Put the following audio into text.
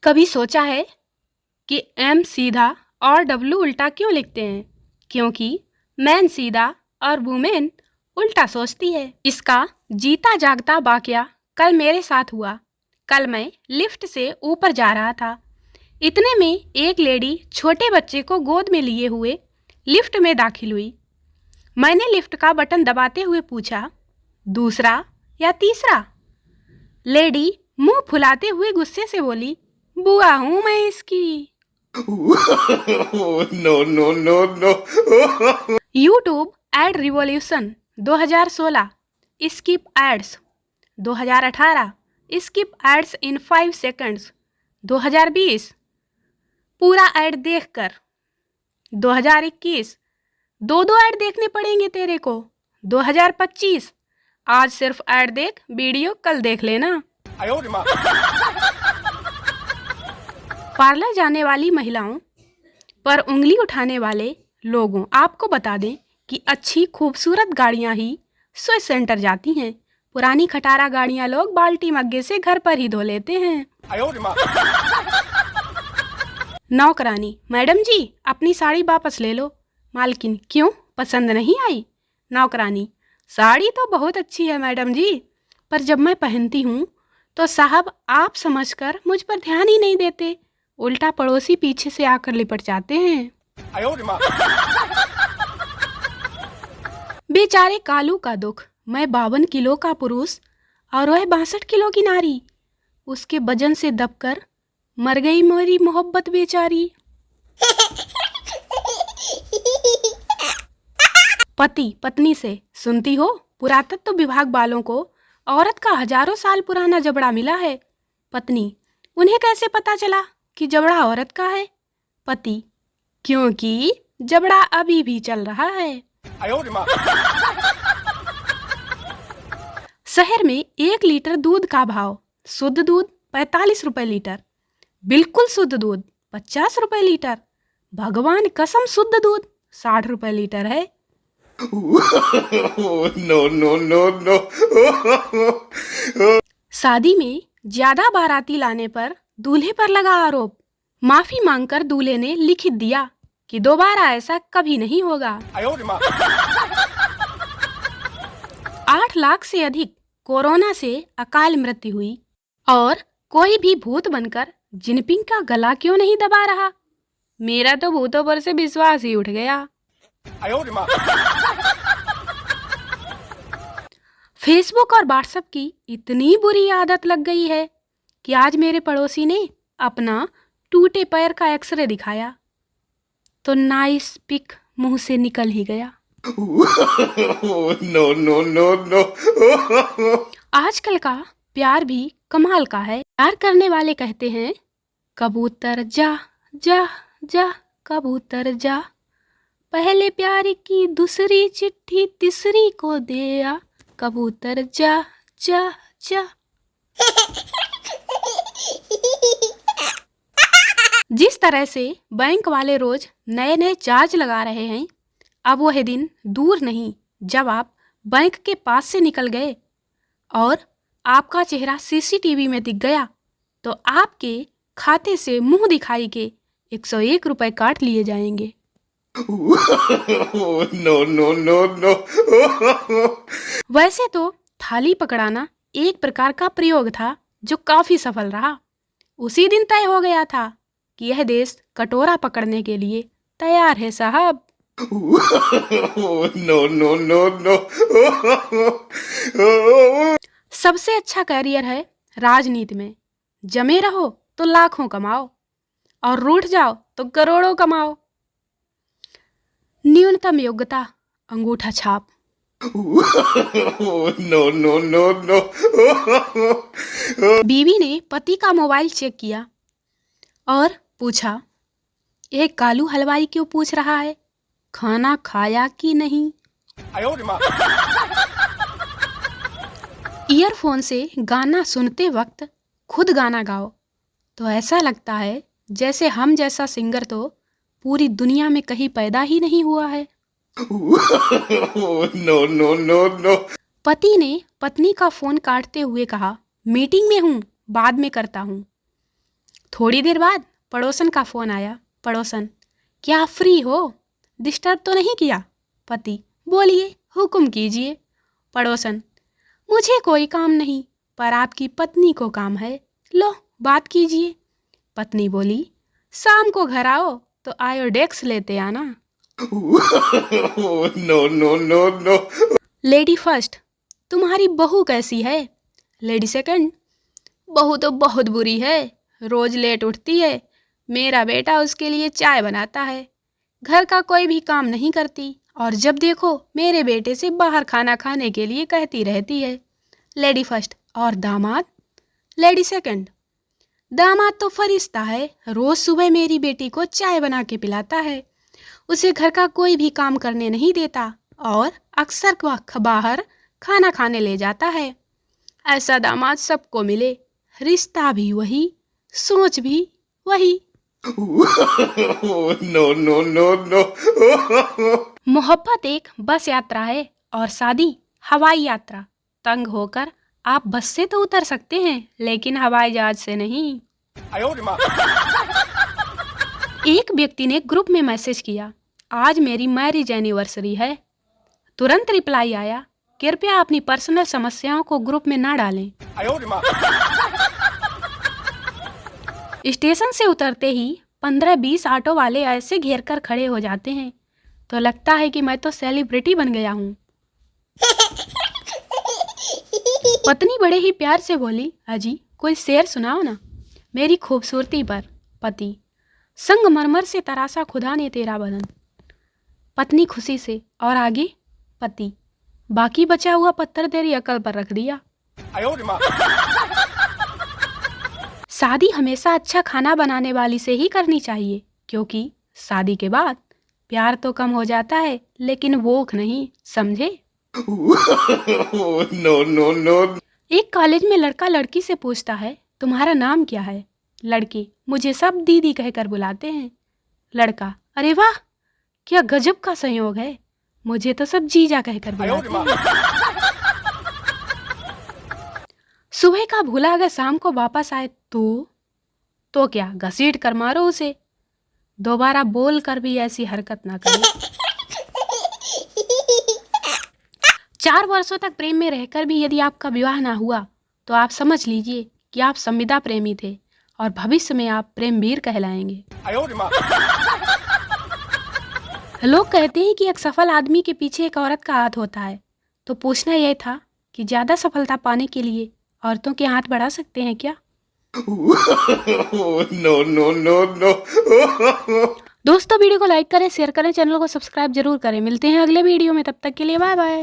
कभी सोचा है कि एम सीधा और डब्लू उल्टा क्यों लिखते हैं? क्योंकि मैन सीधा और वुमेन उल्टा सोचती है। इसका जीता जागता वाकया कल मेरे साथ हुआ। कल मैं लिफ्ट से ऊपर जा रहा था। इतने में एक लेडी छोटे बच्चे को गोद में लिए हुए लिफ्ट में दाखिल हुई। मैंने लिफ्ट का बटन दबाते हुए पूछा, दूसरा या तीसरा? लेडी मुंह फुलाते हुए गुस्से से बोली, बुआ हूं मैं इसकी। No, no, no, no. YouTube ad revolution 2016, skip ads 2018, skip ads in 5 seconds 2020, पूरा ऐड देखकर 2021, दो ऐड देखने पड़ेंगे तेरे को 2025, आज सिर्फ ऐड देख, वीडियो कल देख लेना। पार्लर जाने वाली महिलाओं पर उंगली उठाने वाले लोगों, आपको बता दें कि अच्छी खूबसूरत गाड़ियां ही स्विच सेंटर जाती हैं। पुरानी खटारा गाड़ियां लोग बाल्टी मग्गे से घर पर ही धो लेते हैं। नौकरानी, मैडम जी अपनी साड़ी वापस ले लो। मालकिन, क्यों, पसंद नहीं आई? नौकरानी, साड़ी तो बहुत अच्छी है मैडम जी, पर जब मैं पहनती हूँ तो साहब आप समझकर मुझ पर ध्यान ही नहीं देते, उल्टा पड़ोसी पीछे से आकर लिपट जाते हैं। बेचारे कालू का दुख। मैं 52 किलो का पुरुष और वह 62 किलो की नारी, उसके वजन से दबकर मर गई मेरी मोहब्बत बेचारी। पति पत्नी से, सुनती हो, पुरातत्व विभाग वालों को औरत का हजारों साल पुराना जबड़ा मिला है। पत्नी, उन्हें कैसे पता चला कि जबड़ा औरत का है? पति, क्योंकि जबड़ा अभी भी चल रहा है। शहर में 1 लीटर दूध का भाव, शुद्ध दूध 45 रुपए लीटर, बिल्कुल शुद्ध दूध 50 रुपए लीटर, भगवान कसम शुद्ध दूध 60 रुपए लीटर है। No, no, no, no. शादी में ज्यादा बाराती लाने पर दूल्हे पर लगा आरोप। माफी मांगकर दूल्हे ने लिखित दिया कि दोबारा ऐसा कभी नहीं होगा। 8 लाख से अधिक कोरोना से अकाल मृत्यु हुई और कोई भी भूत बनकर जिनपिंग का गला क्यों नहीं दबा रहा? मेरा तो भूतों पर से विश्वास ही उठ गया। फेसबुक और व्हाट्सएप की इतनी बुरी आदत लग गई है कि आज मेरे पड़ोसी ने अपना टूटे पैर का एक्सरे दिखाया तो नाइस पिक मुंह से निकल ही गया। No, no, no, no. आजकल का प्यार भी कमाल का है। प्यार करने वाले कहते हैं, कबूतर जा जा जा कबूतर जा, पहले प्यार की दूसरी चिट्ठी तीसरी को दे आ, कबूतर जा जा जा। जिस तरह से बैंक वाले रोज नए नए चार्ज लगा रहे हैं, अब वह दिन दूर नहीं जब आप बैंक के पास से निकल गए और आपका चेहरा सीसीटीवी में दिख गया तो आपके खाते से मुंह दिखाई के 101 रुपए काट लिए जाएंगे। No, no, no, no. वैसे तो थाली पकड़ाना एक प्रकार का प्रयोग था जो काफी सफल रहा। उसी दिन तय हो गया था कि यह देश कटोरा पकड़ने के लिए तैयार है साहब। No, no, no, no. सबसे अच्छा करियर है राजनीति में। जमे रहो तो लाखों कमाओ और रूठ जाओ तो करोड़ों कमाओ। न्यूनतम योग्यता अंगूठा छाप। No, no, no, no. बीवी ने पति का मोबाइल चेक किया और पूछा, यह कालू हलवाई क्यों पूछ रहा है खाना खाया कि नहीं? ईयरफोन से गाना सुनते वक्त खुद गाना गाओ तो ऐसा लगता है जैसे हम जैसा सिंगर तो पूरी दुनिया में कहीं पैदा ही नहीं हुआ है। No, no, no, no. पति ने पत्नी का फोन काटते हुए कहा, मीटिंग में हूँ, बाद में करता हूँ। थोड़ी देर बाद पड़ोसन का फोन आया। पड़ोसन, क्या आप फ्री हो? डिस्टर्ब तो नहीं किया? पति, बोलिए, हुक्म कीजिए। पड़ोसन, मुझे कोई काम नहीं, पर आपकी पत्नी को काम है, लो बात कीजिए। पत्नी बोली, शाम को घर आओ तो आयोडेक्स लेते आना। No, no, no, no. Lady first, तुम्हारी बहू कैसी है? लेडी सेकंड, बहू तो बहुत बुरी है, रोज लेट उठती है, मेरा बेटा उसके लिए चाय बनाता है, घर का कोई भी काम नहीं करती, और जब देखो मेरे बेटे से बाहर खाना खाने के लिए कहती रहती है। लेडी फर्स्ट, और दामाद? लेडी सेकंड, दामाद तो फरिश्ता है, रोज सुबह मेरी बेटी को चाय बना के पिलाता है, उसे घर का कोई भी काम करने नहीं देता, और अक्सर बाहर खाना खाने ले जाता है। ऐसा दामाद सबको मिले, रिश्ता भी वही, सोच भी वही। No, no, no, no. मोहब्बत एक बस यात्रा है और शादी हवाई यात्रा। तंग होकर आप बस से तो उतर सकते हैं, लेकिन हवाई जहाज से नहीं। एक व्यक्ति ने ग्रुप में मैसेज किया, आज मेरी मैरिज एनिवर्सरी है। तुरंत रिप्लाई आया, कृपया अपनी पर्सनल समस्याओं को ग्रुप में ना डालें। स्टेशन से उतरते ही 15-20 ऑटो वाले ऐसे घेर कर खड़े हो जाते हैं, तो लगता है कि मैं तो सेलिब्रिटी बन गया हूँ। पत्नी बड़े ही प्यार से बोली, अजी कोई शेर सुनाओ ना मेरी खूबसूरती पर। पति, संगमरमर से तराशा खुदा ने तेरा बदन। पत्नी खुशी से, और आगे? पति, बाकी बचा हुआ पत्थर तेरी अकल पर रख दिया। शादी हमेशा अच्छा खाना बनाने वाली से ही करनी चाहिए, क्योंकि शादी के बाद प्यार तो कम हो जाता है, लेकिन भूख नहीं, समझे? No, no, no. एक कॉलेज में लड़का लड़की से पूछता है, तुम्हारा नाम क्या है? लड़की, मुझे सब दीदी कहकर बुलाते हैं। लड़का, अरे वाह, क्या गजब का संयोग है, मुझे तो सब जीजा कहकर बुलाते हैं। सुबह का भूला अगर शाम को वापस आए तो क्या घसीट कर मारो उसे, दोबारा बोल कर भी ऐसी हरकत ना करे। 4 वर्षों तक प्रेम में रहकर भी यदि आपका विवाह ना हुआ, तो आप समझ लीजिए कि आप संविदा प्रेमी थे, और भविष्य में आप प्रेमवीर कहलाएंगे। लोग कहते हैं कि एक सफल आदमी के पीछे एक औरत का हाथ होता है, तो पूछना यह था कि ज्यादा सफलता पाने के लिए औरतों के हाथ बढ़ा सकते हैं क्या? No, no, no, no. दोस्तों वीडियो को लाइक करें, शेयर करें, चैनल को सब्सक्राइब जरूर करें। मिलते हैं अगले वीडियो में, तब तक के लिए बाय बाय।